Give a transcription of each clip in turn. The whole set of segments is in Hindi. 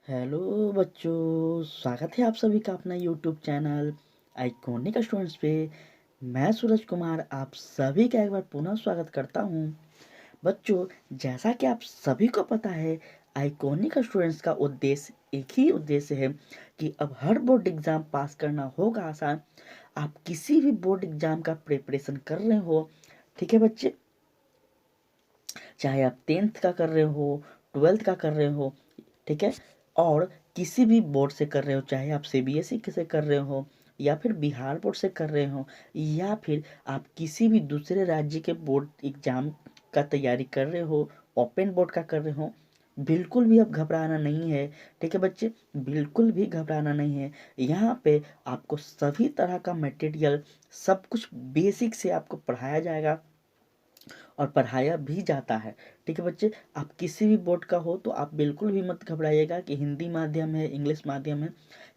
हेलो बच्चों, स्वागत है आप सभी का अपना यूट्यूब चैनल आइकॉनिक स्टूडेंट्स पे। मैं सूरज कुमार आप सभी का एक बार पुनः स्वागत करता हूँ। बच्चों, जैसा कि आप सभी को पता है, आइकॉनिक स्टूडेंट्स का उद्देश्य एक ही उद्देश्य है कि अब हर बोर्ड एग्जाम पास करना होगा आसान। आप किसी भी बोर्ड एग्जाम का प्रिपरेशन कर रहे हो, ठीक है बच्चे, चाहे आप 10th का कर रहे हो, 12th का कर रहे हो, ठीक है, और किसी भी बोर्ड से कर रहे हो, चाहे आप सीबीएसई से कर रहे हो या फिर बिहार बोर्ड से कर रहे हो या फिर आप किसी भी दूसरे राज्य के बोर्ड एग्जाम का तैयारी कर रहे हो, ओपन बोर्ड का कर रहे हो, बिल्कुल भी अब घबराना नहीं है। ठीक है बच्चे, बिल्कुल भी घबराना नहीं है। यहाँ पे आपको सभी तरह का मटेरियल, सब कुछ बेसिक से आपको पढ़ाया जाएगा और पढ़ाया भी जाता है। ठीक है बच्चे, आप किसी भी बोर्ड का हो तो आप बिल्कुल भी मत घबराइएगा कि हिंदी माध्यम है, इंग्लिश माध्यम है।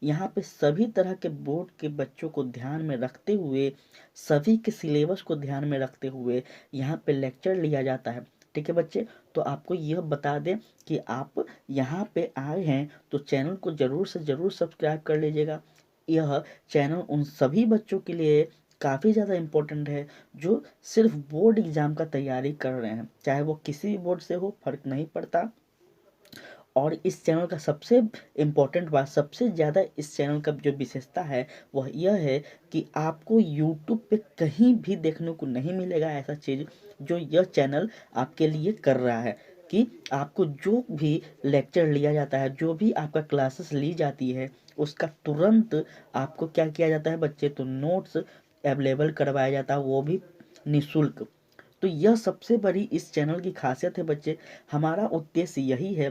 यहाँ पे सभी तरह के बोर्ड के बच्चों को ध्यान में रखते हुए, सभी के सिलेबस को ध्यान में रखते हुए यहाँ पे लेक्चर लिया जाता है। ठीक है बच्चे, तो आपको यह बता दें कि आप यहाँ पे आए हैं तो चैनल को ज़रूर से ज़रूर सब्सक्राइब कर लीजिएगा। यह चैनल उन सभी बच्चों के लिए काफ़ी ज़्यादा इम्पोर्टेंट है जो सिर्फ बोर्ड एग्जाम का तैयारी कर रहे हैं, चाहे वो किसी भी बोर्ड से हो, फर्क नहीं पड़ता। और इस चैनल का सबसे इम्पोर्टेंट बात, सबसे ज़्यादा इस चैनल का जो विशेषता है वह यह है कि आपको यूट्यूब पे कहीं भी देखने को नहीं मिलेगा ऐसा चीज़ जो यह चैनल आपके लिए कर रहा है। कि आपको जो भी लेक्चर लिया जाता है, जो भी आपका क्लासेस ली जाती है, उसका तुरंत आपको क्या किया जाता है बच्चे, तो नोट्स अवेलेबल करवाया जाता है, वो भी निःशुल्क। तो यह सबसे बड़ी इस चैनल की खासियत है बच्चे। हमारा उद्देश्य यही है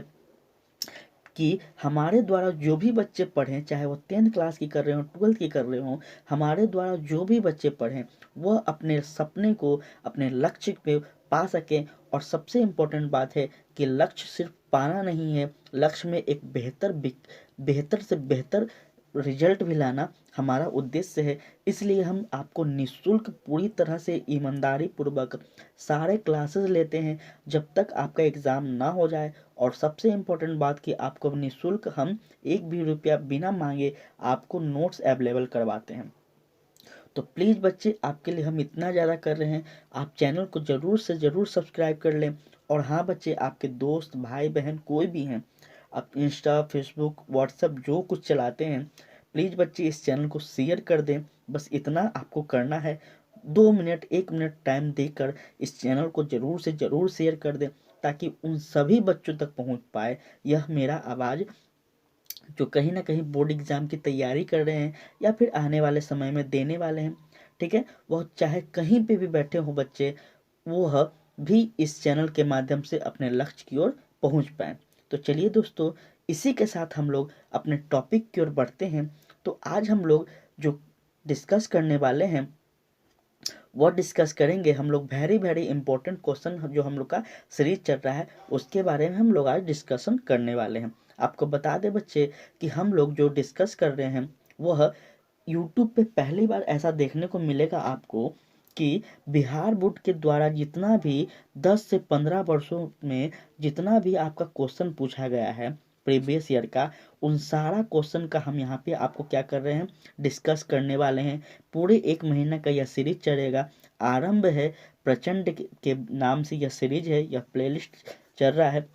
कि हमारे द्वारा जो भी बच्चे पढ़ें, चाहे वो 10th क्लास की कर रहे हो, 12th की कर रहे हो, हमारे द्वारा जो भी बच्चे पढ़ें वह अपने सपने को, अपने लक्ष्य पे पा सकें। और सबसे इम्पोर्टेंट बात है कि लक्ष्य सिर्फ पाना नहीं है, लक्ष्य में एक बेहतर से बेहतर रिजल्ट भी लाना हमारा उद्देश्य है। इसलिए हम आपको निःशुल्क पूरी तरह से ईमानदारी पूर्वक सारे क्लासेस लेते हैं जब तक आपका एग्ज़ाम ना हो जाए। और सबसे इम्पोर्टेंट बात कि आपको निःशुल्क हम एक भी रुपया बिना मांगे आपको नोट्स अवेलेबल करवाते हैं। तो प्लीज़ बच्चे, आपके लिए हम इतना ज़्यादा कर रहे हैं, आप चैनल को ज़रूर से ज़रूर सब्सक्राइब कर लें। और हाँ बच्चे, आपके दोस्त भाई बहन कोई भी हैं, आप इंस्टा फेसबुक व्हाट्सएप जो कुछ चलाते हैं, प्लीज़ बच्चे इस चैनल को शेयर कर दें। बस इतना आपको करना है, 2 मिनट 1 मिनट टाइम देकर इस चैनल को ज़रूर से ज़रूर शेयर कर दें ताकि उन सभी बच्चों तक पहुंच पाए यह मेरा आवाज़, जो कहीं ना कहीं बोर्ड एग्जाम की तैयारी कर रहे हैं या फिर आने वाले समय में देने वाले हैं। ठीक है, वह चाहे कहीं पे भी बैठे हो बच्चे, वह भी इस चैनल के माध्यम से अपने लक्ष्य की ओर पहुंच पाए। तो चलिए दोस्तों, इसी के साथ हम लोग अपने टॉपिक की ओर बढ़ते हैं। तो आज हम लोग जो डिस्कस करने वाले हैं वो डिस्कस करेंगे, हम लोग वेरी वेरी इंपॉर्टेंट क्वेश्चन जो हम लोग का सीरीज चल रहा है उसके बारे में हम लोग आज डिस्कशन करने वाले हैं। आपको बता दें बच्चे कि हम लोग जो डिस्कस कर रहे हैं वह यूट्यूब पे पहली बार ऐसा देखने को मिलेगा आपको कि बिहार बोर्ड के द्वारा जितना भी 10 से 15 वर्षों में जितना भी आपका क्वेश्चन पूछा गया है प्रीवियस ईयर का, उन सारा क्वेश्चन का हम यहाँ पे आपको क्या कर रहे हैं, डिस्कस करने वाले हैं। पूरे 1 महीना का यह सीरीज चलेगा। आरंभ है प्रचंड के नाम से यह सीरीज है, यह प्लेलिस्ट चल रहा है।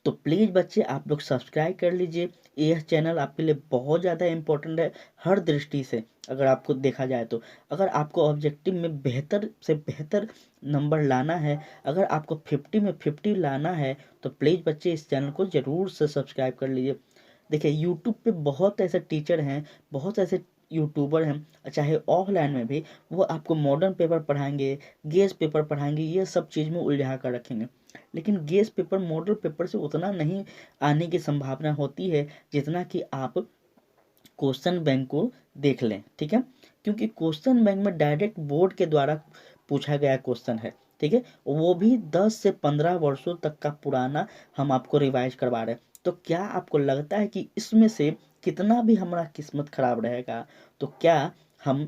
तो प्लीज़ बच्चे आप लोग सब्सक्राइब कर लीजिए। यह चैनल आपके लिए बहुत ज़्यादा इम्पोर्टेंट है हर दृष्टि से। अगर आपको देखा जाए तो अगर आपको ऑब्जेक्टिव में बेहतर से बेहतर नंबर लाना है, अगर आपको 50 में 50 लाना है, तो प्लीज़ बच्चे इस चैनल को ज़रूर से सब्सक्राइब कर लीजिए। देखिए, यूट्यूब पे बहुत ऐसे टीचर हैं, बहुत ऐसे यूट्यूबर हैं, चाहे ऑफलाइन में भी, वो आपको मॉडर्न पेपर पढ़ाएंगे, गेस पेपर पढ़ाएंगे, ये सब चीज़ में उलझा कर रखेंगे। लेकिन गेस पेपर मॉडल पेपर से उतना नहीं आने की संभावना होती है जितना कि आप क्वेश्चन बैंक को देख लें। ठीक है, क्योंकि क्वेश्चन बैंक में डायरेक्ट बोर्ड के द्वारा पूछा गया क्वेश्चन है। ठीक है, वो भी 10 से 15 वर्षों तक का पुराना हम आपको रिवाइज करवा रहे हैं। तो क्या आपको लगता है कि इसमें से कितना भी हमारा किस्मत खराब रहेगा तो क्या हम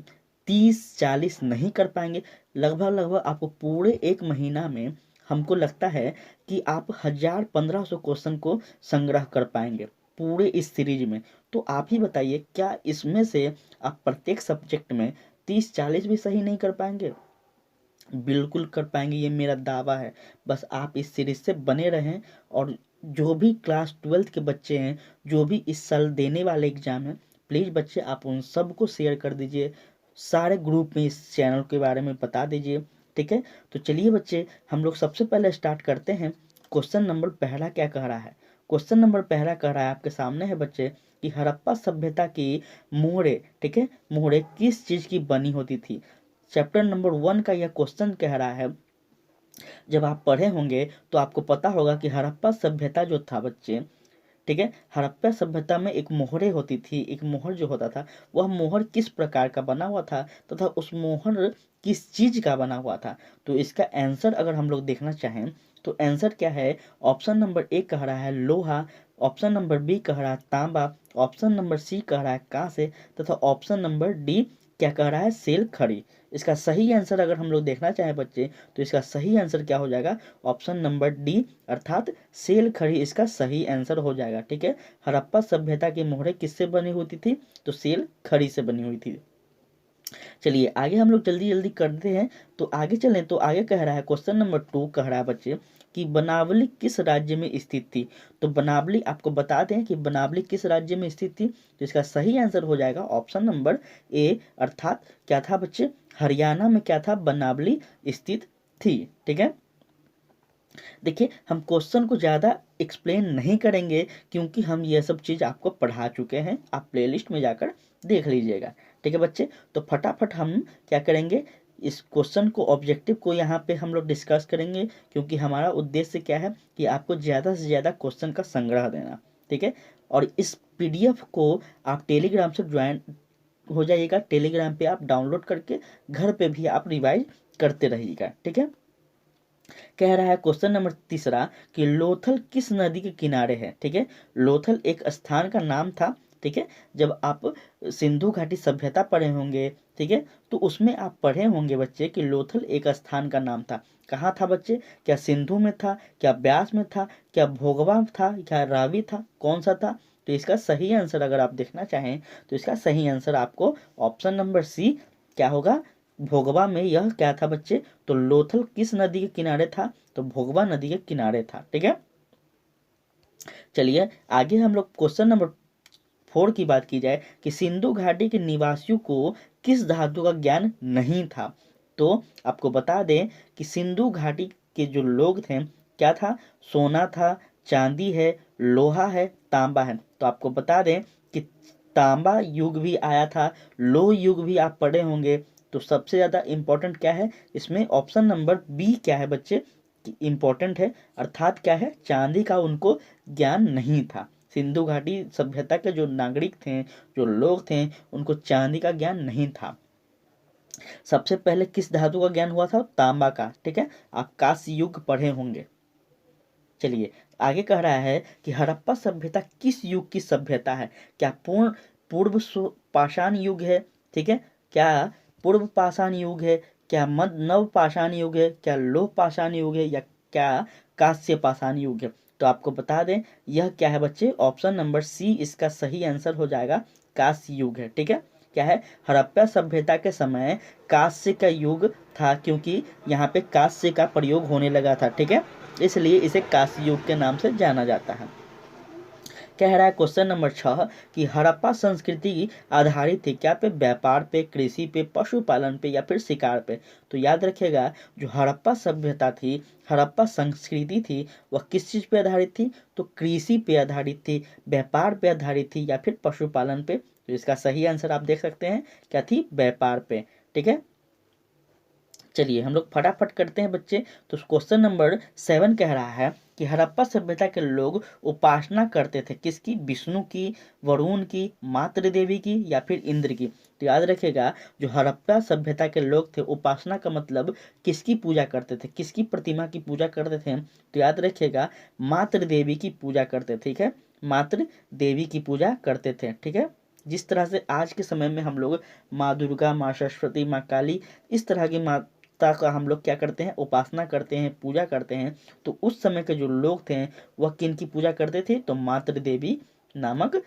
30-40 नहीं कर पाएंगे? लगभग लगभग आपको पूरे 1 महीना में हमको लगता है कि आप 1000-1500 क्वेश्चन को संग्रह कर पाएंगे। पूरे इस सीरीज में। तो आप ही बताइए, क्या इसमें से आप प्रत्येक सब्जेक्ट में 30-40 भी सही नहीं कर पाएंगे? बिल्कुल कर पाएंगे, ये मेरा दावा है। बस आप इस सीरीज से बने रहें, और जो भी क्लास 12th के बच्चे हैं, जो भी इस साल देने वाले एग्जाम हैं, प्लीज़ बच्चे आप उन सबको शेयर कर दीजिए, सारे ग्रुप में इस चैनल के बारे में बता दीजिए। ठीक है, तो चलिए बच्चे, हम लोग सबसे पहले स्टार्ट करते हैं। क्वेश्चन नंबर पहला क्या कह रहा है? क्वेश्चन नंबर पहला कह रहा है, आपके सामने है बच्चे, कि हड़प्पा सभ्यता की मोहरे, ठीक है, मोहरे किस चीज की बनी होती थी? चैप्टर नंबर 1 का यह क्वेश्चन कह रहा है। जब आप पढ़े होंगे तो आपको पता होगा कि हड़प्पा सभ्यता जो था बच्चे, ठीक है, हड़प्पा सभ्यता में एक मोहरे होती थी। एक मोहर जो होता था, वह मोहर किस प्रकार का बना हुआ था तथा उस मोहर किस चीज का बना हुआ था? तो इसका आंसर अगर हम लोग देखना चाहें तो आंसर क्या है? ऑप्शन नंबर ए कह रहा है लोहा, ऑप्शन नंबर बी कह रहा है तांबा, ऑप्शन नंबर सी कह रहा है कांसे, तथा ऑप्शन नंबर डी क्या कह रहा है? सेल खड़ी। इसका सही आंसर अगर हम लोग देखना चाहें बच्चे, तो इसका सही आंसर क्या हो जाएगा? ऑप्शन नंबर डी, अर्थात सेल खड़ी इसका सही आंसर हो जाएगा। ठीक है, हड़प्पा सभ्यता की मोहरें किससे बनी होती थी? तो सेल खड़ी से बनी हुई थी। चलिए आगे हम लोग जल्दी जल्दी करते हैं। तो आगे चलें, तो आगे कह रहा है, क्वेश्चन नंबर 2 कह रहा है बच्चे कि बनावली किस राज्य में स्थित थी? तो बनावली, आपको बता दें कि बनावली किस राज्य में स्थित थी। तो इसका सही आंसर हो जाएगा ऑप्शन नंबर ए, अर्थात क्या था बच्चे? हरियाणा में क्या था? बनावली स्थित थी। ठीक है, देखिए हम क्वेश्चन को ज़्यादा एक्सप्लेन नहीं करेंगे, क्योंकि हम ये सब चीज़ आपको पढ़ा चुके हैं, आप प्लेलिस्ट में जाकर देख लीजिएगा। ठीक है बच्चे, तो फटाफट हम क्या करेंगे, इस क्वेश्चन को, ऑब्जेक्टिव को यहाँ पे हम लोग डिस्कस करेंगे, क्योंकि हमारा उद्देश्य क्या है कि आपको ज़्यादा से ज़्यादा क्वेश्चन का संग्रह देना। ठीक है, और इस PDF को आप टेलीग्राम से ज्वाइन हो जाइएगा, टेलीग्राम पे आप डाउनलोड करके घर पे भी आप रिवाइज करते रहिएगा। ठीक है, कह रहा है क्वेश्चन नंबर तीसरा कि लोथल किस नदी के किनारे है? ठीक है, लोथल एक स्थान का नाम था। ठीक है, जब आप सिंधु घाटी सभ्यता पढ़े होंगे, ठीक है, तो उसमें आप पढ़े होंगे बच्चे कि लोथल एक स्थान का नाम था। कहाँ था बच्चे? क्या सिंधु में था, क्या ब्यास में था, क्या भोगवा था, क्या रावी था, कौन सा था? तो इसका सही आंसर अगर आप देखना चाहें तो इसका सही आंसर आपको ऑप्शन नंबर सी क्या होगा? भोगवा में यह क्या था बच्चे? तो लोथल किस नदी के किनारे था? तो भोगवा नदी के किनारे था। ठीक है, चलिए आगे हम लोग क्वेश्चन नंबर 4 की बात की जाए कि सिंधु घाटी के निवासियों को किस धातु का ज्ञान नहीं था? तो आपको बता दें कि सिंधु घाटी के जो लोग थे, क्या था? सोना था, चांदी है, लोहा है, तांबा है। तो आपको बता दें कि तांबा युग भी आया था, लोह युग भी आप पढ़े होंगे। तो सबसे ज्यादा इंपॉर्टेंट क्या है इसमें? ऑप्शन नंबर बी क्या है बच्चे? इंपॉर्टेंट है, अर्थात क्या है? चांदी का उनको ज्ञान नहीं था। सिंधु घाटी सभ्यता के जो नागरिक थे, जो लोग थे, उनको चांदी का ज्ञान नहीं था। सबसे पहले किस धातु का ज्ञान हुआ था? तांबा का। ठीक है, आप कांस्य युग पढ़े होंगे। चलिए आगे कह रहा है कि हड़प्पा सभ्यता किस युग की सभ्यता है? क्या पूर्व पाषाण युग है? ठीक है, क्या पूर्व पाषाण युग है, क्या मध्य नव पाषाण युग है, क्या लौह पाषाण युग है, या क्या कांस्य पाषाण युग है? तो आपको बता दें यह क्या है बच्चे? ऑप्शन नंबर सी इसका सही आंसर हो जाएगा, कांस्य युग है। ठीक है, क्या है? हड़प्पा सभ्यता के समय कांस्य का युग था, क्योंकि यहाँ पे कांस्य का प्रयोग होने लगा था। ठीक है, इसलिए इसे कांस्य युग के नाम से जाना जाता है। कह रहा है क्वेश्चन नंबर 6 कि हड़प्पा संस्कृति आधारित थी क्या पे? व्यापार पे, कृषि पे, पशुपालन पे, या फिर शिकार पे? तो याद रखिएगा, जो हड़प्पा सभ्यता थी, हड़प्पा संस्कृति थी, वह किस चीज पे आधारित थी? तो कृषि पे आधारित थी, व्यापार पे आधारित थी, या फिर पशुपालन पे? तो इसका सही आंसर आप देख सकते हैं, क्या थी? व्यापार पे। ठीक है, चलिए हम लोग फटाफट करते हैं बच्चे। तो क्वेश्चन नंबर 7 कह रहा है कि हड़प्पा सभ्यता के लोग उपासना करते थे किसकी? विष्णु की, वरुण की, मातृ देवी की, या फिर इंद्र की? तो याद रखिएगा, जो हड़प्पा सभ्यता के लोग थे, उपासना का मतलब किसकी पूजा करते थे? किसकी प्रतिमा की पूजा करते थे? तो याद रखिएगा, मातृ देवी की पूजा करते थे। ठीक है, मातृ देवी की पूजा करते थे। ठीक है, जिस तरह से आज के समय में हम लोग माँ दुर्गा, माँ सरस्वती, माँ काली, इस तरह की माता का हम लोग क्या करते हैं? उपासना करते हैं, पूजा करते हैं। तो उस समय के जो लोग थे वह किन की पूजा करते थे? तो मातृ देवी नामक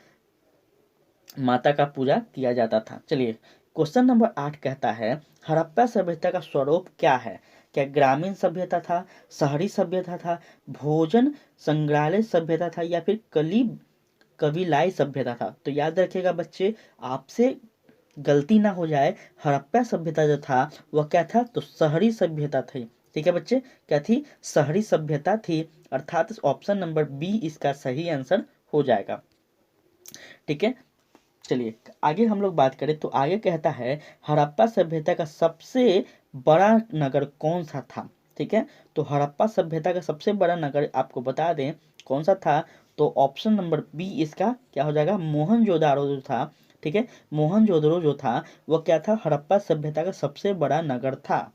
माता का पूजा किया जाता था। चलिए क्वेश्चन नंबर 8 कहता है हड़प्पा सभ्यता का स्वरूप क्या है? क्या ग्रामीण सभ्यता था, शहरी सभ्यता था, भोजन संग्रहालय सभ्यता था, या फिर कबीलाई सभ्यता था? तो याद रखिएगा बच्चे, आपसे गलती ना हो जाए, हड़प्पा सभ्यता जो था वह क्या था? तो शहरी सभ्यता थी। ठीक है बच्चे, क्या थी? शहरी सभ्यता थी, अर्थात ऑप्शन नंबर बी इसका सही आंसर हो जाएगा। ठीक है, चलिए आगे हम लोग बात करें तो आगे कहता है हड़प्पा सभ्यता का सबसे बड़ा नगर कौन सा था? ठीक है, तो हड़प्पा सभ्यता का सबसे बड़ा नगर आपको बता दें कौन सा था, तो ऑप्शन नंबर बी इसका क्या हो जाएगा? मोहनजोदारो जो था। ठीक है, मोहनजोदड़ो जो था वह क्या था? हड़प्पा सभ्यता का सबसे बड़ा नगर था।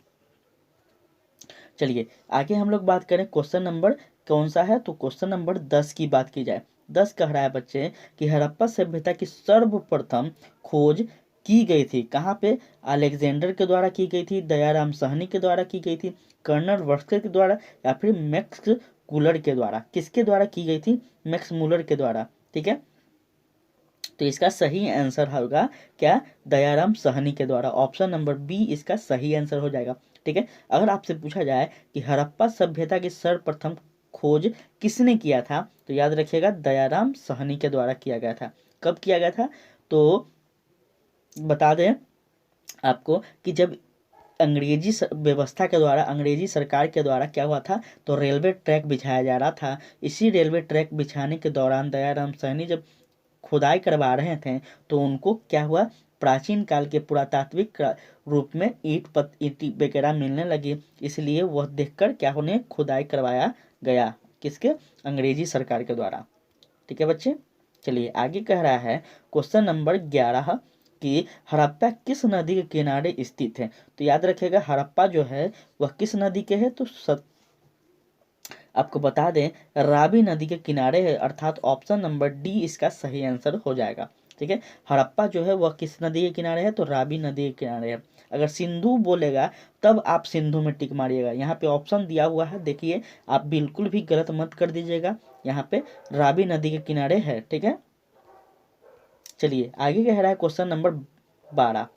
चलिए आगे हम लोग बात करें क्वेश्चन नंबर कौन सा है, तो क्वेश्चन नंबर 10 की बात की जाए। 10 कह रहा है बच्चे कि हड़प्पा सभ्यता की सर्वप्रथम खोज की गई थी कहाँ पे? अलेक्जेंडर के द्वारा की गई थी, दयाराम साहनी के द्वारा की गई थी, कर्नल वर्स्कर के द्वारा, या फिर मैक्स कूलर के द्वारा? किसके द्वारा की गई थी? मैक्स मूलर के द्वारा। ठीक है, तो इसका सही आंसर होगा क्या? दयाराम साहनी के द्वारा। ऑप्शन नंबर बी इसका सही आंसर हो जाएगा। ठीक है, अगर आपसे पूछा जाए कि हड़प्पा सभ्यता की सर्वप्रथम खोज किसने किया था, तो याद रखिएगा दयाराम साहनी के द्वारा किया गया था। कब किया गया था? तो बता दें आपको कि जब अंग्रेजी व्यवस्था के द्वारा, अंग्रेजी सरकार के द्वारा क्या हुआ था, तो रेलवे ट्रैक बिछाया जा रहा था। इसी रेलवे ट्रैक बिछाने के दौरान दयाराम साहनी जब खुदाई करवा रहे थे तो उनको क्या हुआ? प्राचीन काल के पुरातात्विक रूप में ईट वगैरह मिलने लगी, इसलिए वह देखकर क्या उन्हें खुदाई करवाया गया, किसके? अंग्रेजी सरकार के द्वारा। ठीक है बच्चे, चलिए आगे कह रहा है क्वेश्चन नंबर 11 कि हड़प्पा किस नदी के किनारे स्थित है? तो याद रखिएगा हड़प्पा जो है वह किस नदी के है, तो आपको बता दें रावी नदी के किनारे है, अर्थात ऑप्शन नंबर डी इसका सही आंसर हो जाएगा। ठीक है, हड़प्पा जो है वह किस नदी के किनारे है? तो रावी नदी के किनारे है। अगर सिंधु बोलेगा तब आप सिंधु में टिक मारिएगा, यहाँ पे ऑप्शन दिया हुआ है देखिए, आप बिल्कुल भी गलत मत कर दीजिएगा, यहाँ पे रावी नदी के किनारे है। ठीक है, चलिए आगे कह रहा है क्वेश्चन नंबर 12।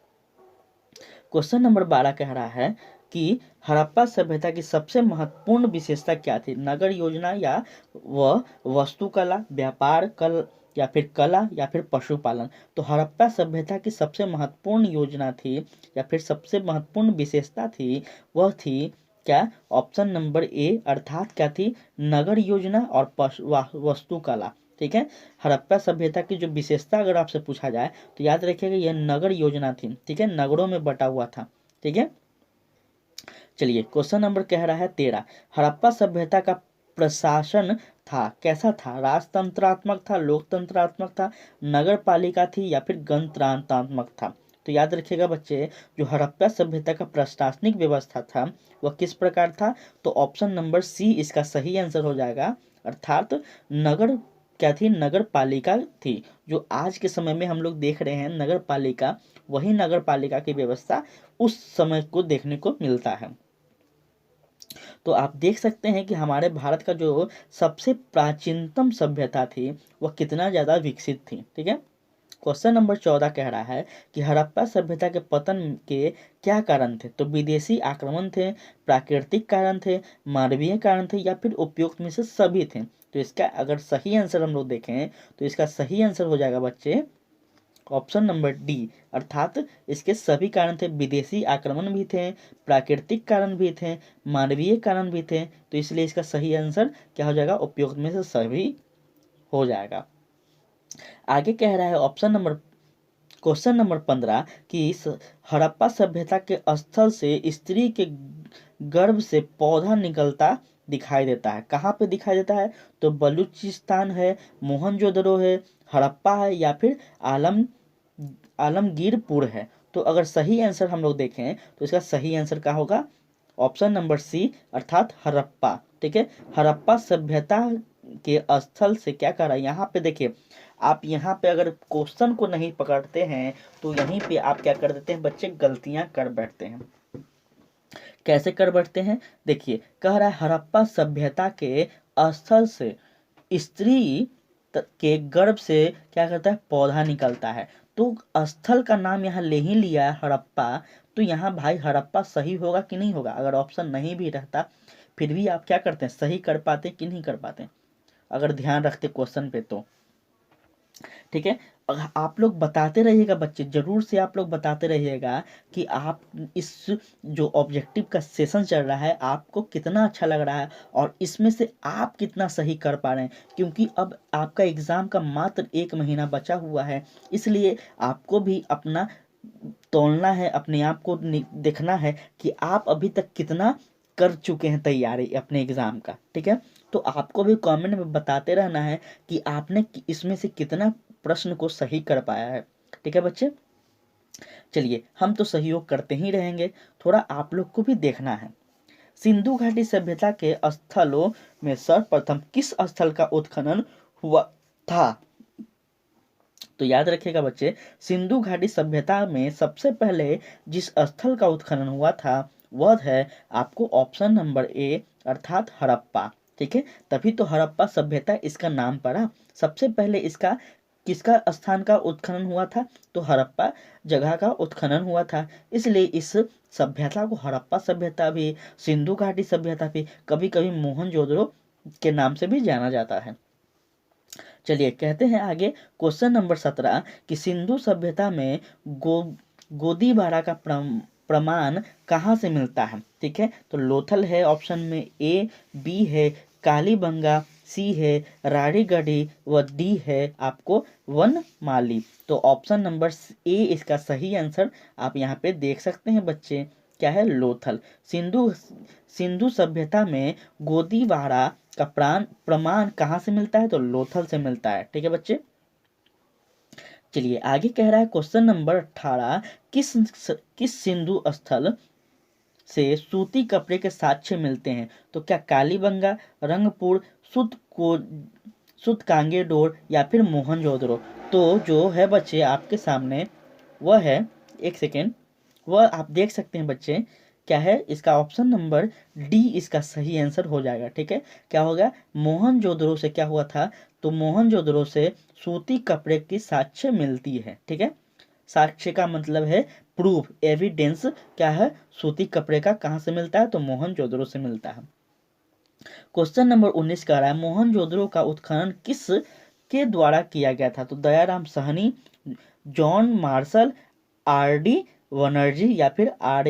क्वेश्चन नंबर 12 कह रहा है कि हड़प्पा सभ्यता की सबसे महत्वपूर्ण विशेषता क्या थी? नगर योजना, या वह वास्तुकला, व्यापार कल, या फिर कला, या फिर पशुपालन? तो हड़प्पा सभ्यता की सबसे महत्वपूर्ण योजना थी या फिर सबसे महत्वपूर्ण विशेषता थी, वह थी क्या? ऑप्शन नंबर ए, अर्थात क्या थी? नगर योजना और वास्तुकला। ठीक है, हड़प्पा सभ्यता की जो विशेषता अगर आपसे पूछा जाए तो याद रखिएगा यह नगर योजना थी। ठीक है, नगरों में बटा हुआ था। ठीक है, चलिए क्वेश्चन नंबर कह रहा है 13, हड़प्पा सभ्यता का प्रशासन था कैसा था? राजतंत्रात्मक था, लोकतंत्रात्मक था, नगर पालिका थी, या फिर गणतंत्रात्मक था? तो याद रखिएगा बच्चे, जो हड़प्पा सभ्यता का प्रशासनिक व्यवस्था था वह किस प्रकार था? तो ऑप्शन नंबर सी इसका सही आंसर हो जाएगा, अर्थात नगर क्या थी? नगर पालिका थी। जो आज के समय में हम लोग देख रहे हैं नगर पालिका, वही नगर पालिका की व्यवस्था उस समय को देखने को मिलता है। तो आप देख सकते हैं कि हमारे भारत का जो सबसे प्राचीनतम सभ्यता थी वह कितना ज़्यादा विकसित थी। ठीक है, क्वेश्चन नंबर 14 कह रहा है कि हड़प्पा सभ्यता के पतन के क्या कारण थे? तो विदेशी आक्रमण थे, प्राकृतिक कारण थे, मानवीय कारण थे, या फिर उपयुक्त में से सभी थे? तो इसका अगर सही आंसर हम लोग देखें तो इसका सही आंसर हो जाएगा बच्चे ऑप्शन नंबर डी, अर्थात इसके सभी कारण थे। विदेशी आक्रमण भी थे, प्राकृतिक कारण भी थे, मानवीय कारण भी थे, तो इसलिए इसका सही आंसर क्या हो जाएगा? उपयुक्त में से सभी हो जाएगा। आगे कह रहा है ऑप्शन नंबर क्वेश्चन नंबर 15 कि इस हड़प्पा सभ्यता के स्थल से स्त्री के गर्भ से पौधा निकलता दिखाई देता है, कहाँ पे दिखाई देता है? तो बलूचिस्तान है, मोहनजोदड़ो है, हड़प्पा है, या फिर आलमगीरपुर है? तो अगर सही आंसर हम लोग देखें तो इसका सही आंसर क्या होगा? ऑप्शन नंबर सी, अर्थात हड़प्पा। ठीक है, हड़प्पा सभ्यता के स्थल से क्या कर रहा है, यहाँ पे देखिए, आप यहाँ पे अगर क्वेश्चन को नहीं पकड़ते हैं तो यहीं पे आप क्या कर देते हैं बच्चे? गलतियां कर बैठते हैं। कैसे कर बैठते हैं? देखिए, कह रहा है हड़प्पा सभ्यता के स्थल से स्त्री के गर्भ से क्या करता है, पौधा निकलता है। तो स्थल का नाम यहाँ ले ही लिया है हड़प्पा, तो यहाँ भाई हड़प्पा सही होगा कि नहीं होगा? अगर ऑप्शन नहीं भी रहता फिर भी आप क्या करते हैं, सही कर पाते कि नहीं कर पाते, अगर ध्यान रखते क्वेश्चन पे तो। ठीक है, आप लोग बताते रहिएगा बच्चे, जरूर से आप लोग बताते रहिएगा कि आप इस जो ऑब्जेक्टिव का सेशन चल रहा है आपको कितना अच्छा लग रहा है और इसमें से आप कितना सही कर पा रहे हैं, क्योंकि अब आपका एग्जाम का मात्र 1 महीना बचा हुआ है, इसलिए आपको भी अपना तौलना है, अपने आप को देखना है कि आप अभी तक कितना कर चुके हैं तैयारी अपने एग्जाम का। ठीक है, तो आपको भी कमेंट में बताते रहना है कि आपने इसमें से कितना प्रश्न को सही कर पाया है। ठीक है बच्चे, चलिए हम तो सहयोग करते ही रहेंगे, थोड़ा आप लोग को भी देखना है। सिंधु घाटी सभ्यता के स्थलों में सर्वप्रथम किस स्थल का उत्खनन हुआ था? तो याद रखिएगा बच्चे, सिंधु घाटी सभ्यता में सबसे पहले जिस स्थल का उत्खनन हुआ था वह है आपको ऑप्शन नंबर ए अर्थात हड़प्पा। ठीक है, तभी तो हड़प्पा सभ्यता इसका नाम पड़ा। सबसे पहले इसका किसका स्थान का उत्खनन हुआ था? तो हड़प्पा जगह का उत्खनन हुआ था, इसलिए इस सभ्यता को हड़प्पा सभ्यता भी, सिंधु घाटी सभ्यता भी, कभी कभी मोहनजोदड़ो के नाम से भी जाना जाता है। चलिए कहते हैं आगे, क्वेश्चन नंबर 17 कि सिंधु सभ्यता में गोदीबारा का प्रमाण कहाँ से मिलता है? ठीक है, तो लोथल है ऑप्शन में ए, बी है कालीबंगा, सी है राड़ीगढ़ी व डी है आपको वनमाली। तो ऑप्शन नंबर ए इसका सही आंसर आप यहाँ पे देख सकते हैं बच्चे, क्या है, लोथल। सिंधु सिंधु सभ्यता में गोदीबारा का प्रमाण कहाँ से मिलता है? तो लोथल से मिलता है। ठीक है बच्चे, चलिए आगे कह रहा है क्वेश्चन नंबर 18, किस सिंधु स्थल से सूती कपड़े के साक्ष्य मिलते हैं? तो क्या कालीबंगा, रंगपुर, सुत कांगे डोर या फिर मोहनजोदड़ो? तो जो है बच्चे आपके सामने वह है, एक सेकेंड, वह आप देख सकते हैं बच्चे, क्या है इसका ऑप्शन नंबर डी इसका सही आंसर हो जाएगा। ठीक है, क्या होगा, मोहनजोदड़ो से क्या हुआ था? तो मोहनजोदड़ो से सूती कपड़े की साक्ष्य मिलती है। ठीक है, साक्ष्य का मतलब है प्रूफ, एविडेंस, क्या है, सूती कपड़े का कहाँ से मिलता है? तो मोहनजोदड़ो से मिलता है। क्वेश्चन नंबर 19 कह रहा है मोहनजोदड़ो का उत्खनन किस के द्वारा किया गया था? तो Dayaram Sahni, John Marshall, R D Banerjee या फिर आर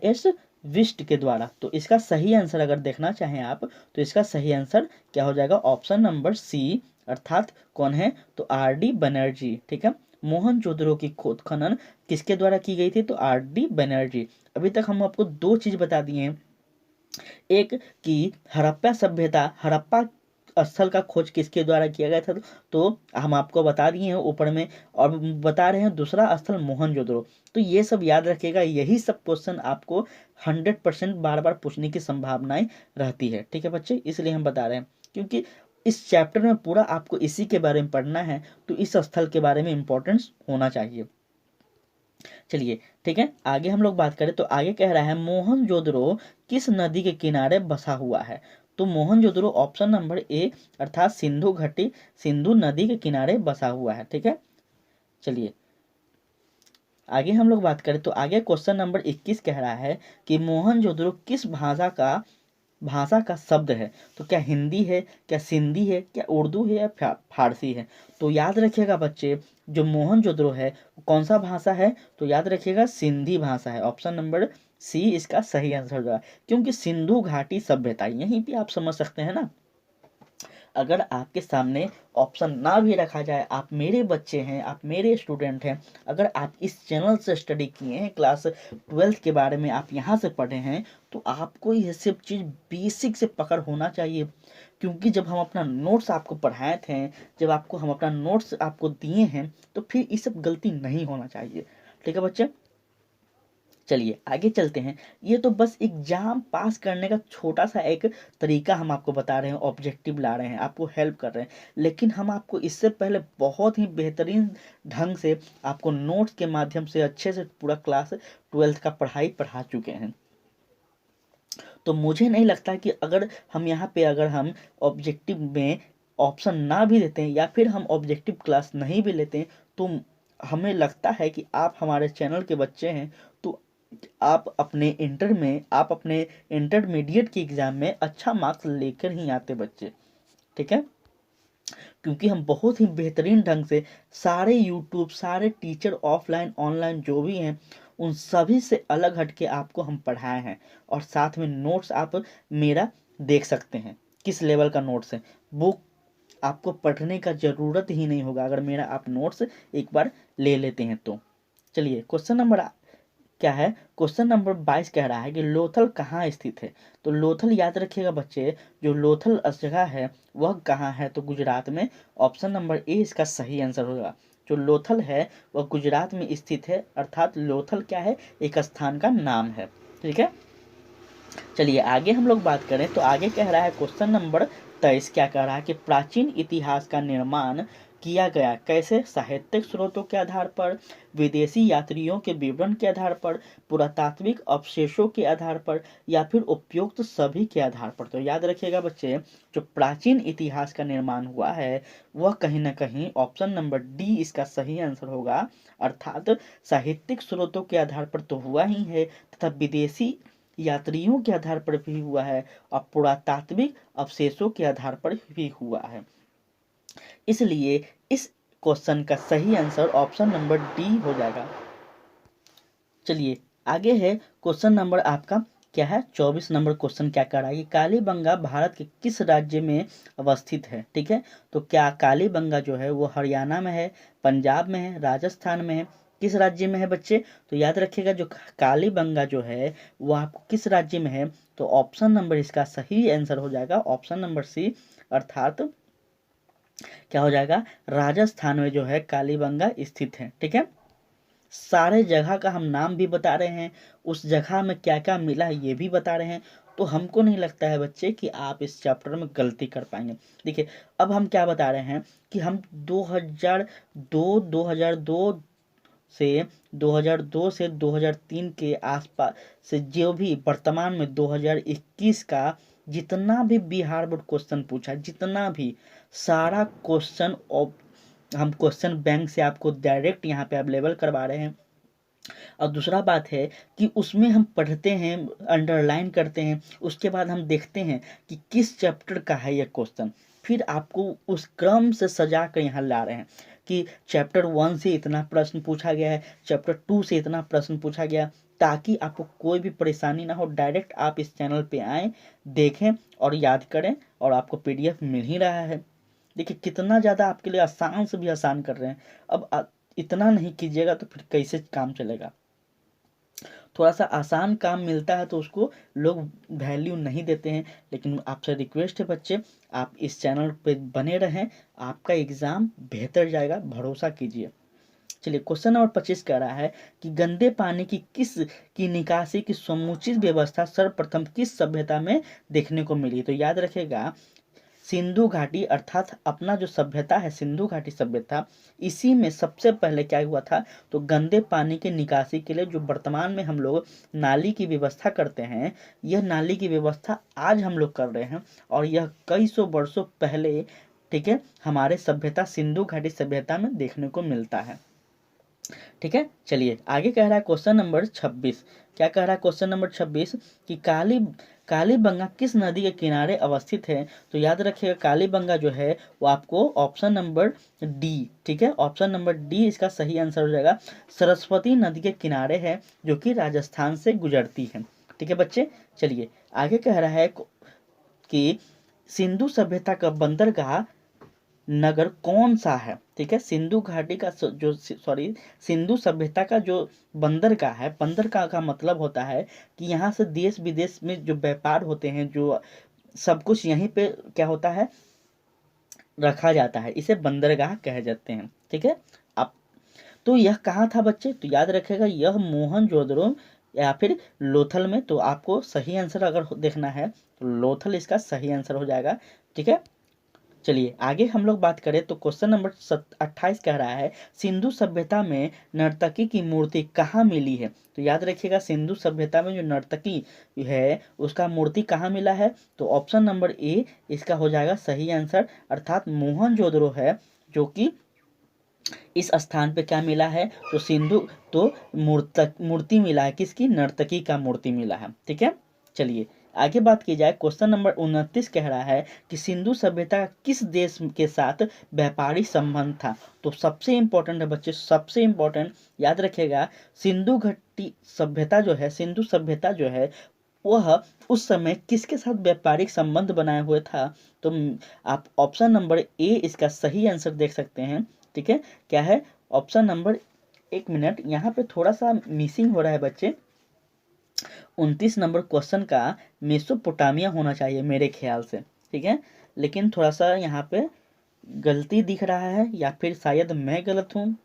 एस विस्ट के द्वारा? तो इसका सही आंसर अगर देखना चाहें आप तो इसका सही आंसर क्या हो जाएगा? ऑप्शन नंबर सी अर्थात कौन है? तो आर डी बनर्जी। ठीक है, मोहनजोदड़ो की खोद खनन किसके द्वारा की गई थी? तो आर डी बनर्जी। अभी तक हम आपको दो चीज बता दिए हैं, एक कि हड़प्पा सभ्यता, हड़प्पा स्थल का खोज किसके द्वारा किया गया था, तो हम आपको बता दिए हैं ऊपर में, और बता रहे हैं दूसरा स्थल मोहनजोदड़ो। तो ये सब याद रखिएगा, यही सब क्वेश्चन आपको 100% बार बार पूछने की संभावनाएं रहती है। ठीक है बच्चे, इसलिए हम बता रहे हैं, क्योंकि इस चैप्टर में पूरा आपको इसी के बारे में पढ़ना है, तो इस स्थल के बारे में इंपॉर्टेंस होना चाहिए। चलिए ठीक है, आगे हम लोग बात करें तो आगे कह रहा है मोहनजोदड़ो किस नदी के किनारे बसा हुआ है? तो मोहनजोदड़ो ऑप्शन नंबर ए अर्थात सिंधु घाटी, सिंधु नदी के किनारे बसा हुआ है। ठीक है, चलिए आगे हम लोग बात करें तो आगे क्वेश्चन नंबर 21 कह रहा है कि मोहनजोदड़ो किस भाषा का शब्द है? तो क्या हिंदी है, क्या सिंधी है, क्या उर्दू है या फारसी है? तो याद रखिएगा बच्चे, जो मोहनजोदड़ो है वो कौन सा भाषा है? तो याद रखिएगा सिंधी भाषा है। ऑप्शन नंबर सी इसका सही आंसर होगा, क्योंकि सिंधु घाटी सभ्यता यहीं पे आप समझ सकते हैं ना। अगर आपके सामने ऑप्शन ना भी रखा जाए, आप मेरे बच्चे हैं, आप मेरे स्टूडेंट हैं, अगर आप इस चैनल से स्टडी किए हैं, क्लास 12 के बारे में आप यहाँ से पढ़े हैं, तो आपको ये सब चीज़ बेसिक से पकड़ होना चाहिए। क्योंकि जब हम अपना नोट्स आपको पढ़ाए थे, जब आपको हम अपना नोट्स आपको दिए हैं, तो फिर ये सब गलती नहीं होना चाहिए। ठीक है बच्चे, चलिए आगे चलते हैं। ये तो बस एग्जाम पास करने का छोटा सा एक तरीका हम आपको बता रहे हैं, ऑब्जेक्टिव ला रहे हैं, आपको हेल्प कर रहे हैं, लेकिन हम आपको इससे पहले बहुत ही बेहतरीन ढंग से आपको नोट्स के माध्यम से अच्छे से पूरा क्लास 12 का पढ़ाई पढ़ा चुके हैं। तो मुझे नहीं लगता कि अगर हम यहाँ पे अगर हम ऑब्जेक्टिव में ऑप्शन ना भी देते हैं या फिर हम ऑब्जेक्टिव क्लास नहीं भी लेते हैं, तो हमें लगता है कि आप हमारे चैनल के बच्चे हैं, तो आप अपने इंटरमीडिएट के एग्ज़ाम में अच्छा मार्क्स लेकर ही आते बच्चे, ठीक है। क्योंकि हम बहुत ही बेहतरीन ढंग से सारे यूट्यूब, सारे टीचर ऑफलाइन ऑनलाइन जो भी हैं, उन सभी से अलग हट के आपको हम पढ़ाए हैं। और साथ में नोट्स आप मेरा देख सकते हैं किस लेवल का नोट्स है, वो आपको पढ़ने का ज़रूरत ही नहीं होगा अगर मेरा आप नोट्स एक बार ले लेते हैं तो। चलिए क्वेश्चन नंबर क्या है, क्वेश्चन नंबर 22 कह रहा है कि लोथल कहाँ स्थित है। तो लोथल याद रखिएगा बच्चे, जो लोथल जगह है वह कहाँ है, तो गुजरात में। ऑप्शन नंबर ए इसका सही आंसर होगा। जो लोथल है वह गुजरात में स्थित है, अर्थात लोथल क्या है, एक स्थान का नाम है, ठीक है। चलिए आगे हम लोग बात करें तो आगे कह रहा है क्वेश्चन नंबर 23 क्या कह रहा है कि प्राचीन इतिहास का निर्माण किया गया कैसे, साहित्यिक स्रोतों के आधार पर, विदेशी यात्रियों के विवरण के आधार पर, पुरातात्विक अवशेषों के आधार पर, या फिर उपयुक्त सभी के आधार पर। तो याद रखिएगा बच्चे, जो प्राचीन इतिहास का निर्माण हुआ है वह कहीं ना कहीं ऑप्शन नंबर डी इसका सही आंसर होगा, अर्थात साहित्यिक स्रोतों के आधार पर तो हुआ ही है, तथा विदेशी यात्रियों के आधार पर भी हुआ है, और पुरातात्विक अवशेषों के आधार पर भी हुआ है। इसलिए इस क्वेश्चन का सही आंसर ऑप्शन नंबर डी हो जाएगा। चलिए आगे है क्वेश्चन नंबर आपका क्या है, 24 नंबर क्वेश्चन क्या कर रहा है कि कालीबंगा भारत के किस राज्य में अवस्थित है, ठीक है। तो क्या कालीबंगा जो है वो हरियाणा में है, पंजाब में है, राजस्थान में है, किस राज्य में है बच्चे। तो याद रखिएगा जो कालीबंगा जो है वो आपको किस राज्य में है, तो ऑप्शन नंबर इसका सही आंसर हो जाएगा ऑप्शन नंबर सी, अर्थात क्या हो जाएगा, राजस्थान में जो है कालीबंगा स्थित है, ठीक है। सारे जगह का हम नाम भी बता रहे हैं, उस जगह में क्या क्या मिला है ये भी बता रहे हैं, तो हमको नहीं लगता है बच्चे कि आप इस चैप्टर में गलती कर पाएंगे। देखिए अब हम क्या बता रहे हैं कि हम 2002 से 2002 से 2003 के आसपास से जो भी वर्तमान में 2021 का जितना भी बिहार बोर्ड क्वेश्चन पूछा, जितना भी सारा क्वेश्चन हम क्वेश्चन बैंक से आपको डायरेक्ट यहाँ पे अवेलेबल करवा रहे हैं। और दूसरा बात है कि उसमें हम पढ़ते हैं, अंडरलाइन करते हैं, उसके बाद हम देखते हैं कि किस चैप्टर का है ये क्वेश्चन, फिर आपको उस क्रम से सजा कर यहाँ ला रहे हैं कि चैप्टर 1 से इतना प्रश्न पूछा गया है, चैप्टर 2 से इतना प्रश्न पूछा गया, ताकि आपको कोई भी परेशानी ना हो। डायरेक्ट आप इस चैनल पे आएँ, देखें और याद करें, और आपको पीडीएफ मिल ही रहा है। देखिए कितना ज़्यादा आपके लिए आसान से भी आसान कर रहे हैं। अब इतना नहीं कीजिएगा तो फिर कैसे काम चलेगा। थोड़ा सा आसान काम मिलता है तो उसको लोग वैल्यू नहीं देते हैं, लेकिन आपसे रिक्वेस्ट है बच्चे, आप इस चैनल पे बने रहें, आपका एग्ज़ाम बेहतर जाएगा, भरोसा कीजिए। चलिए क्वेश्चन नंबर 25 कह रहा है कि गंदे पानी की निकासी की समुचित व्यवस्था सर्वप्रथम किस सभ्यता में देखने को मिली। तो याद रखेगा सिंधु घाटी, अर्थात अपना जो सभ्यता है सिंधु घाटी सभ्यता, इसी में सबसे पहले क्या हुआ था, तो गंदे पानी की निकासी के लिए जो वर्तमान में हम लोग नाली की व्यवस्था करते हैं, यह नाली की व्यवस्था आज हम लोग कर रहे हैं, और यह कई सौ वर्षों पहले, ठीक है, हमारे सभ्यता सिंधु घाटी सभ्यता में देखने को मिलता है, ठीक है। चलिए आगे कह रहा है क्वेश्चन नंबर 26, क्या कह रहा है क्वेश्चन नंबर 26 कि कालीबंगा किस नदी के किनारे अवस्थित है। तो याद रखिएगा कालीबंगा जो है वो आपको ऑप्शन नंबर डी, ठीक है, ऑप्शन नंबर डी इसका सही आंसर हो जाएगा, सरस्वती नदी के किनारे है, जो कि राजस्थान से गुजरती है, ठीक है बच्चे। चलिए आगे कह रहा है कि सिंधु सभ्यता का बंदरगाह नगर कौन सा है, ठीक है। सिंधु घाटी का सिंधु सभ्यता का जो बंदरगाह है, बंदरगाह का मतलब होता है कि यहाँ से देश विदेश में जो व्यापार होते हैं, जो सब कुछ यहीं पे क्या होता है, रखा जाता है, इसे बंदरगाह कहे जाते हैं, ठीक है। अब तो यह कहाँ था बच्चे, तो याद रखेगा यह मोहनजोदड़ो या फिर लोथल में। तो आपको सही आंसर अगर देखना है तो लोथल इसका सही आंसर हो जाएगा, ठीक है। चलिए आगे हम लोग बात करें तो क्वेश्चन नंबर 28 कह रहा है सिंधु सभ्यता में नर्तकी की मूर्ति कहाँ मिली है। तो याद रखिएगा सिंधु सभ्यता में जो नर्तकी है उसका मूर्ति कहाँ मिला है। तो ऑप्शन नंबर ए इसका हो जाएगा सही आंसर, अर्थात मोहनजोदड़ो है जो कि इस स्थान पे क्या मिला है। तो सिंधु तो मूर्ति मिला है किसकी, नर्तकी का मूर्ति मिला है। ठीक है, चलिए आगे बात की जाए। क्वेश्चन नंबर 29 कह रहा है कि सिंधु सभ्यता का किस देश के साथ व्यापारिक संबंध था। तो सबसे इंपॉर्टेंट है बच्चे, सबसे इंपॉर्टेंट याद रखिएगा, सिंधु घाटी सभ्यता जो है, सिंधु सभ्यता जो है वह उस समय किसके साथ व्यापारिक संबंध बनाए हुए था। तो आप ऑप्शन नंबर ए इसका सही आंसर देख सकते हैं। ठीक है, क्या है ऑप्शन नंबर, एक मिनट यहाँ पे थोड़ा सा मिसिंग हो रहा है बच्चे, 29 नंबर क्वेश्चन का मेसोपोटामिया होना चाहिए मेरे ख्याल से। ठीक है, लेकिन थोड़ा सा यहाँ पे गलती दिख रहा है या फिर शायद मैं गलत हूँ,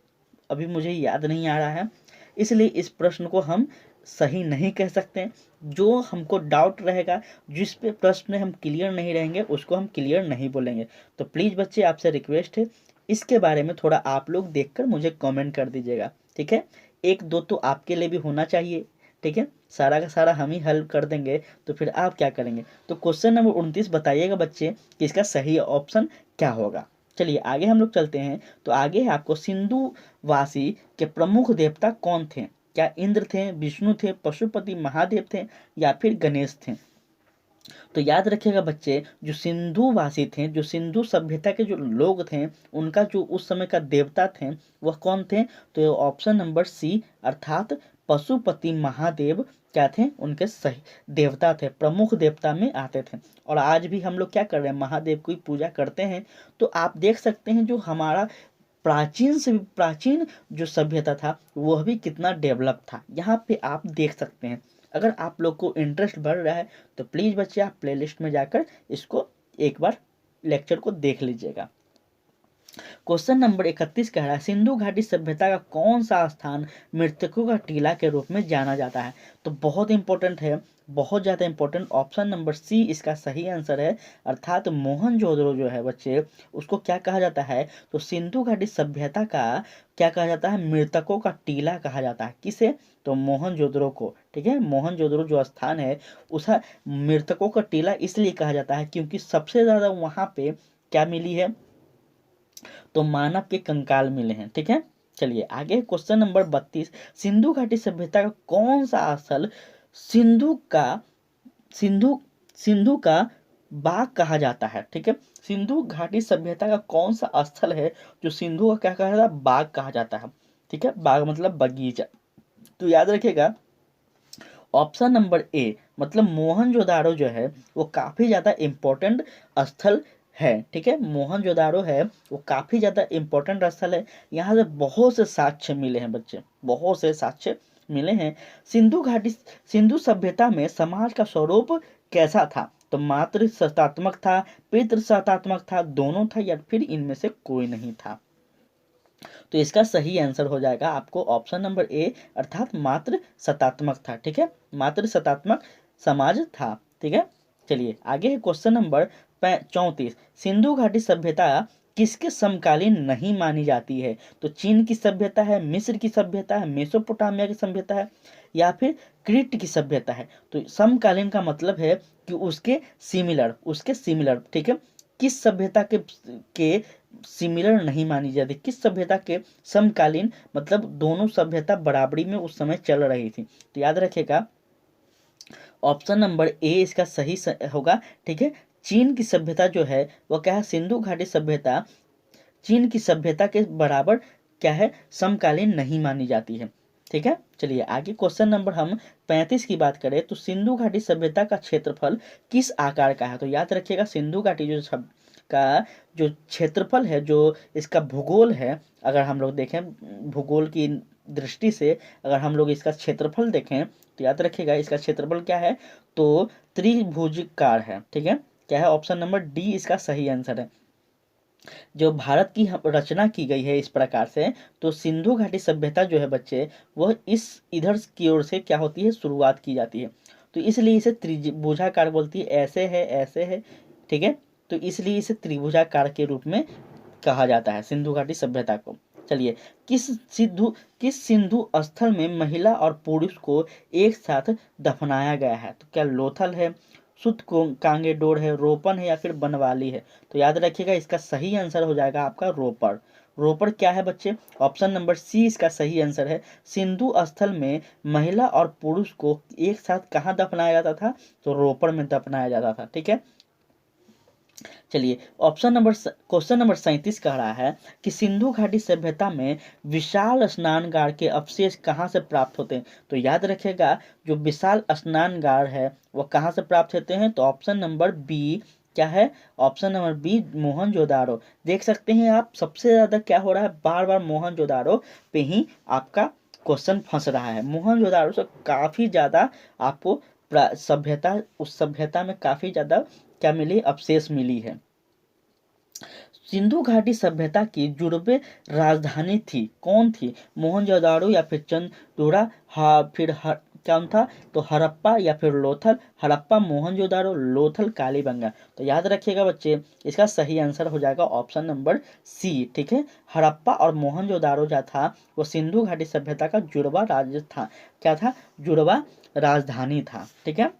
अभी मुझे याद नहीं आ रहा है, इसलिए इस प्रश्न को हम सही नहीं कह सकते। जो हमको डाउट रहेगा, जिस पे प्रश्न में हम क्लियर नहीं रहेंगे उसको हम क्लियर नहीं बोलेंगे। तो प्लीज़ बच्चे आपसे रिक्वेस्ट है इसके बारे में थोड़ा आप लोग देखकर मुझे कमेंट कर दीजिएगा। ठीक है, एक दो तो आपके लिए भी होना चाहिए। ठीक है, सारा का सारा हम ही हल कर देंगे तो फिर आप क्या करेंगे। तो क्वेश्चन नंबर 29 बताइएगा बच्चे कि इसका सही ऑप्शन क्या होगा। चलिए आगे हम लोग चलते हैं। तो आगे है आपको सिंधुवासी के प्रमुख देवता कौन थे। क्या इंद्र थे, विष्णु थे, पशुपति महादेव थे या फिर गणेश थे। तो याद रखिएगा बच्चे, जो सिंधुवासी थे, जो सिंधु सभ्यता के जो लोग थे, उनका जो उस समय का देवता थे वह कौन थे। तो ऑप्शन नंबर सी अर्थात पशुपति महादेव क्या थे, उनके सही देवता थे, प्रमुख देवता में आते थे। और आज भी हम लोग क्या कर रहे हैं, महादेव की पूजा करते हैं। तो आप देख सकते हैं जो हमारा प्राचीन से भी प्राचीन जो सभ्यता था वह भी कितना डेवलप था, यहाँ पे आप देख सकते हैं। अगर आप लोग को इंटरेस्ट बढ़ रहा है तो प्लीज़ बच्चे आप प्लेलिस्ट में जाकर इसको एक बार लेक्चर को देख लीजिएगा। क्वेश्चन नंबर 31 कह रहा है सिंधु घाटी सभ्यता का कौन सा स्थान मृतकों का टीला के रूप में जाना जाता है। तो बहुत इंपॉर्टेंट है, बहुत ज़्यादा इंपॉर्टेंट, ऑप्शन नंबर सी इसका सही आंसर है, अर्थात मोहनजोदड़ो जो है बच्चे उसको क्या कहा जाता है। तो सिंधु घाटी सभ्यता का क्या कहा जाता है, मृतकों का टीला कहा जाता है। किसे, तो मोहनजोदड़ो को। ठीक है, मोहनजोदड़ो जो स्थान है उस मृतकों का टीला इसलिए कहा जाता है क्योंकि सबसे ज़्यादा वहाँ पे क्या मिली है, तो मानव के कंकाल मिले हैं। ठीक है, चलिए आगे क्वेश्चन नंबर 32 सिंधु घाटी सभ्यता का कौन सा स्थल सिंधु का सिंधु सिंधु का बाग कहा जाता है। ठीक है, सिंधु घाटी सभ्यता का कौन सा स्थल है जो सिंधु का क्या कहा जाता है, बाग कहा जाता है। ठीक है, बाग मतलब बगीचा। तो याद रखिएगा ऑप्शन नंबर ए मतलब मोहनजोदाड़ो जो है वो काफी ज्यादा इंपॉर्टेंट स्थल है। ठीक है, मोहनजोदाड़ो है वो काफी ज्यादा इंपॉर्टेंट स्थल है। यहाँ से बहुत से साक्ष्य मिले हैं बच्चे, बहुत से साक्ष्य मिले हैं। सिंधु सभ्यता में समाज का स्वरूप कैसा था। तो मातृ सत्तात्मक था, पितृ सत्तात्मक था, दोनों था या फिर इनमें से कोई नहीं था। तो इसका सही आंसर हो जाएगा आपको ऑप्शन नंबर ए अर्थात मातृ सत्तात्मक था। ठीक है, मातृ सत्तात्मक समाज था। ठीक है, चलिए आगे है क्वेश्चन नंबर 34 सिंधु घाटी सभ्यता किसके समकालीन नहीं मानी जाती है। तो चीन की सभ्यता है, मिस्र की सभ्यता है, मेसोपोटामिया की सभ्यता है या फिर क्रीट की सभ्यता है। तो समकालीन का मतलब है कि उसके सिमिलर। ठीक है, किस सभ्यता के सिमिलर नहीं मानी जाती, किस सभ्यता के समकालीन, मतलब दोनों सभ्यता बराबरी में उस समय चल रही थी। तो याद रखिएगा ऑप्शन नंबर ए इसका सही होगा। ठीक है, चीन की सभ्यता जो है वह क्या है, सिंधु घाटी सभ्यता चीन की सभ्यता के बराबर क्या है, समकालीन नहीं मानी जाती है। ठीक है, चलिए आगे क्वेश्चन नंबर हम 35 की बात करें तो सिंधु घाटी सभ्यता का क्षेत्रफल किस आकार का है। तो याद रखिएगा सिंधु घाटी का जो क्षेत्रफल है, जो इसका भूगोल है, अगर हम लोग देखें भूगोल की दृष्टि से अगर हम लोग इसका क्षेत्रफल देखें तो याद रखिएगा इसका क्षेत्रफल क्या है, तो त्रिभुजाकार है। ठीक है, क्या है ऑप्शन नंबर डी इसका सही आंसर है। जो भारत की रचना की गई है इस प्रकार से, तो सिंधु घाटी सभ्यता जो है बच्चे वह इस इधर की ओर से क्या होती है, शुरुआत की जाती है। तो इसलिए इसे त्रिभुजाकार बोलती है, ऐसे है ऐसे है। ठीक है, तो इसलिए इसे त्रिभुजाकार के रूप में कहा जाता है सिंधु घाटी सभ्यता को। चलिए, किस सिंधु स्थल में महिला और पुरुष को एक साथ दफनाया गया है? तो क्या लोथल है, सुत कांगेडोर है, रोपन है या फिर बनवाली है? तो याद रखिएगा इसका सही आंसर हो जाएगा आपका रोपड़। रोपड़ क्या है बच्चे? ऑप्शन नंबर सी इसका सही आंसर है। सिंधु स्थल में महिला और पुरुष को एक साथ कहाँ दफनाया जाता था? तो रोपड़ में दफनाया जाता था। ठीक है, चलिए क्वेश्चन नंबर 37 कह रहा है कि सिंधु घाटी सभ्यता में विशाल स्नानगार के अवशेष कहाँ से प्राप्त होते हैं? तो याद रखिएगा जो विशाल स्नानगार है वो कहाँ से प्राप्त होते हैं? तो ऑप्शन नंबर बी क्या है? Option number B Mohenjodaro. देख सकते हैं आप सबसे ज्यादा क्या हो रहा है, बार बार मोहनजोदारो पे ही आपका क्वेश्चन फंस रहा है। मोहनजोदारो से काफी ज्यादा आपको सभ्यता, उस सभ्यता में काफी ज्यादा क्या मिली? अवशेष मिली है। सिंधु घाटी सभ्यता की जुड़वे राजधानी थी, कौन थी? मोहनजोदारो या फिर चंदोरा, क्या था? तो हड़प्पा या फिर लोथल। हड़प्पा, मोहनजोदारो, लोथल, कालीबंगा। तो याद रखिएगा बच्चे इसका सही आंसर हो जाएगा ऑप्शन नंबर सी। ठीक है, हड़प्पा और मोहनजोदारो जो था वो सिंधु घाटी सभ्यता का जुड़वा राज्य था। क्या था? जुड़वा राजधानी था। ठीक है,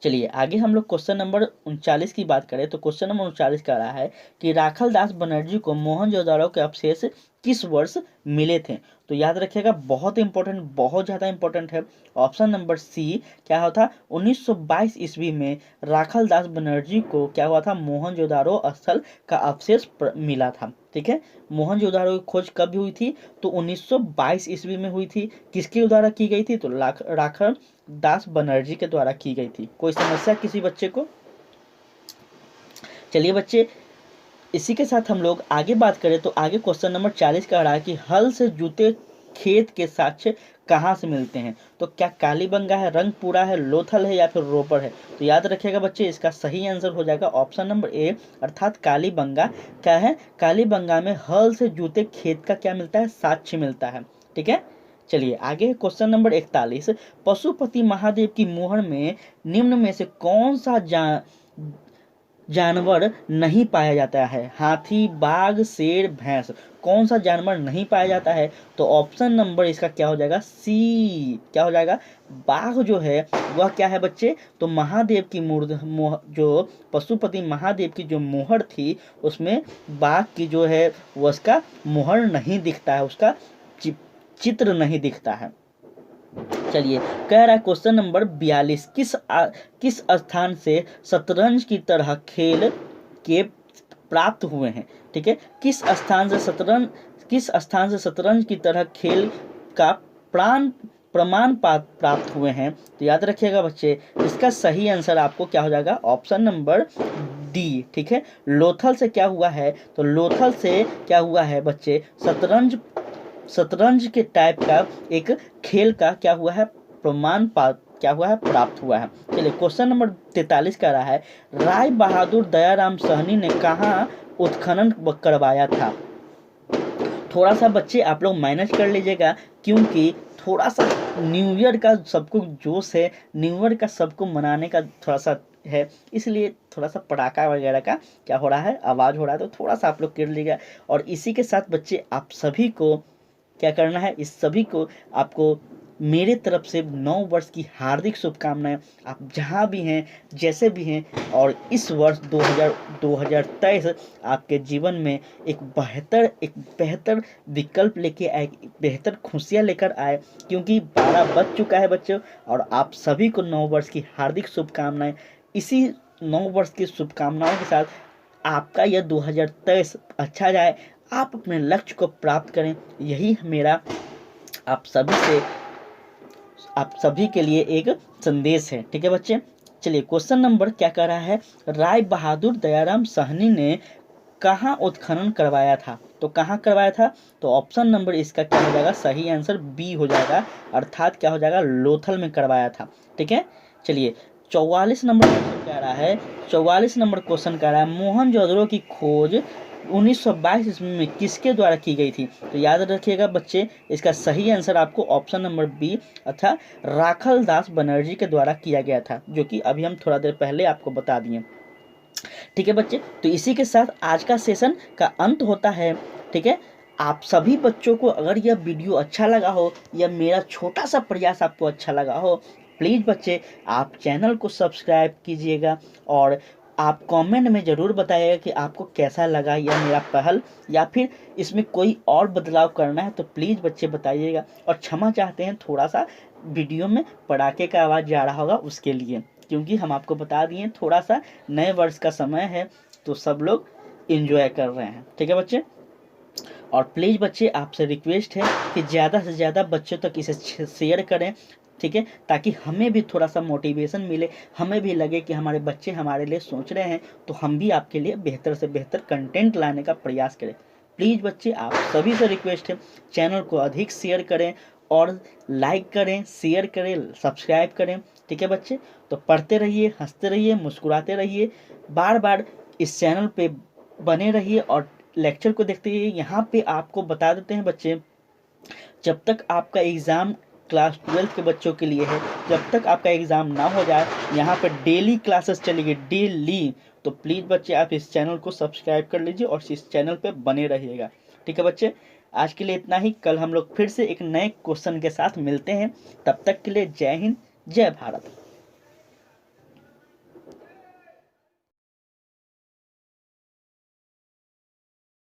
चलिए आगे हम लोग क्वेश्चन नंबर 39 की बात करें तो क्वेश्चन नंबर 39 कह रहा है कि राखल दास बनर्जी को मोहनजोदारो के अवशेष किस वर्ष मिले थे? तो याद रखिएगा बहुत इंपॉर्टेंट, बहुत ज्यादा इंपॉर्टेंट है। ऑप्शन नंबर सी क्या होता? 1922 ईस्वी में राखल दास बनर्जी को क्या हुआ था? मोहनजोदारो स्थल का अवशेष मिला था। ठीक है, मोहनजोदारो की खोज कब हुई थी? तो 1922 ईस्वी में हुई थी। किसके द्वारा की गई थी? तो राखल दास बनर्जी के द्वारा की गई थी। कोई समस्या किसी बच्चे को? चलिए बच्चे, इसी के साथ हम लोग आगे बात करें तो आगे क्वेश्चन नंबर 40 कह रहा है कि हल से जुते खेत के साक्ष्य कहाँ से मिलते हैं? तो क्या कालीबंगा है, रंगपुरा है, लोथल है या फिर रोपड़ है? तो याद रखिएगा बच्चे इसका सही आंसर हो जाएगा ऑप्शन नंबर ए अर्थात कालीबंगा। क्या है? कालीबंगा में हल से जुते खेत का क्या मिलता है? साक्ष्य मिलता है। ठीक है, चलिए आगे क्वेश्चन नंबर 41, पशुपति महादेव की मुहर में निम्न में से कौन सा जानवर नहीं पाया जाता है? हाथी, बाघ, शेर, भैंस। कौन सा जानवर नहीं पाया जाता है? तो ऑप्शन नंबर इसका क्या हो जाएगा? सी। क्या हो जाएगा? बाघ जो है वह क्या है बच्चे? तो महादेव की जो पशुपति महादेव की जो मुहर थी उसमें बाघ की जो है वो उसका मुहर नहीं दिखता है, उसका चित्र नहीं दिखता है। चलिए, कह रहा है क्वेश्चन नंबर 42, किस स्थान से शतरंज की तरह खेल के प्राप्त हुए हैं? ठीक है, किस स्थान से शतरंज की तरह खेल का प्रमाण प्राप्त हुए हैं? तो याद रखिएगा बच्चे इसका सही आंसर आपको क्या हो जाएगा? Option number D. ठीक है, लोथल से क्या हुआ है? तो लोथल से क्या हुआ है बच्चे? शतरंज के टाइप का एक खेल का क्या हुआ है? क्या हुआ है? प्राप्त हुआ है। चलिए क्वेश्चन नंबर 43 का रहा है राय बहादुर दयाराम सहनी ने कहाँ उत्खनन करवाया था? थोड़ा सा बच्चे आप लोग मैनेज कर लीजिएगा क्योंकि थोड़ा सा न्यू ईयर का सबको जोश है, न्यू ईयर का सबको मनाने का थोड़ा सा है, इसलिए थोड़ा सा पटाखा वगैरह का क्या हो रहा है? आवाज हो रहा है, तो थोड़ा सा आप लोग कर लीजिएगा। और इसी के साथ बच्चे आप सभी को क्या करना है? इस सभी को आपको मेरे तरफ से 9 वर्ष की हार्दिक शुभकामनाएं। आप जहां भी हैं, जैसे भी हैं, और इस वर्ष 2023 आपके जीवन में एक बेहतर विकल्प लेके आए, बेहतर खुशियां लेकर आए, क्योंकि 12 बज चुका है बच्चों। और आप सभी को 9 वर्ष की हार्दिक शुभकामनाएं। इसी 9 वर्ष की शुभकामनाओं के साथ आपका यह 2023 अच्छा जाए, आप अपने लक्ष्य को प्राप्त करें, यही मेरा आप सभी के लिए एक संदेश है। ठीक है बच्चे, चलिए क्वेश्चन नंबर क्या कह रहा है? राय बहादुर दयाराम सहनी ने कहाँ उत्खनन करवाया था? तो कहाँ करवाया था? तो ऑप्शन नंबर इसका क्या हो जाएगा? सही आंसर बी हो जाएगा, अर्थात क्या हो जाएगा? लोथल में करवाया था। ठीक है, चलिए 44 नंबर क्वेश्चन कह रहा है 44 नंबर क्वेश्चन कह रहा है मोहनजोदड़ो की खोज 1922 ईस्वी में किसके द्वारा की गई थी? तो याद रखिएगा बच्चे इसका सही आंसर आपको ऑप्शन नंबर बी अर्थात राखल दास बनर्जी के द्वारा किया गया था, जो कि अभी हम थोड़ा देर पहले आपको बता दिए। ठीक है बच्चे, तो इसी के साथ आज का सेशन का अंत होता है। ठीक है, आप सभी बच्चों को अगर यह वीडियो अच्छा लगा हो या मेरा छोटा सा प्रयास आपको अच्छा लगा हो, प्लीज़ बच्चे आप चैनल को सब्सक्राइब कीजिएगा और आप कमेंट में ज़रूर बताइएगा कि आपको कैसा लगा यह मेरा पहल, या फिर इसमें कोई और बदलाव करना है तो प्लीज़ बच्चे बताइएगा। और क्षमा चाहते हैं, थोड़ा सा वीडियो में पटाखे का आवाज़ जा रहा होगा उसके लिए, क्योंकि हम आपको बता दिए थोड़ा सा नए वर्ष का समय है तो सब लोग एंजॉय कर रहे हैं। ठीक है बच्चे, और प्लीज़ बच्चे आपसे रिक्वेस्ट है कि ज़्यादा से ज़्यादा बच्चों तक इसे शेयर करें। ठीक है, ताकि हमें भी थोड़ा सा मोटिवेशन मिले, हमें भी लगे कि हमारे बच्चे हमारे लिए सोच रहे हैं, तो हम भी आपके लिए बेहतर से बेहतर कंटेंट लाने का प्रयास करें। प्लीज़ बच्चे आप सभी से रिक्वेस्ट है, चैनल को अधिक शेयर करें और लाइक करें, शेयर करें, सब्सक्राइब करें। ठीक है बच्चे, तो पढ़ते रहिए, हंसते रहिए, मुस्कुराते रहिए, बार बार इस चैनल पे बने रहिए और लेक्चर को देखते रहिए। यहाँ पे आपको बता देते हैं बच्चे, जब तक आपका एग्ज़ाम क्लास 12 के बच्चों के लिए है, जब तक आपका एग्ज़ाम ना हो जाए, यहाँ पर डेली क्लासेस चलेगी, डेली। तो प्लीज़ बच्चे आप इस चैनल को सब्सक्राइब कर लीजिए और इस चैनल पे बने रहिएगा। ठीक है बच्चे, आज के लिए इतना ही। कल हम लोग फिर से एक नए क्वेश्चन के साथ मिलते हैं। तब तक के लिए जय हिंद, जय भारत।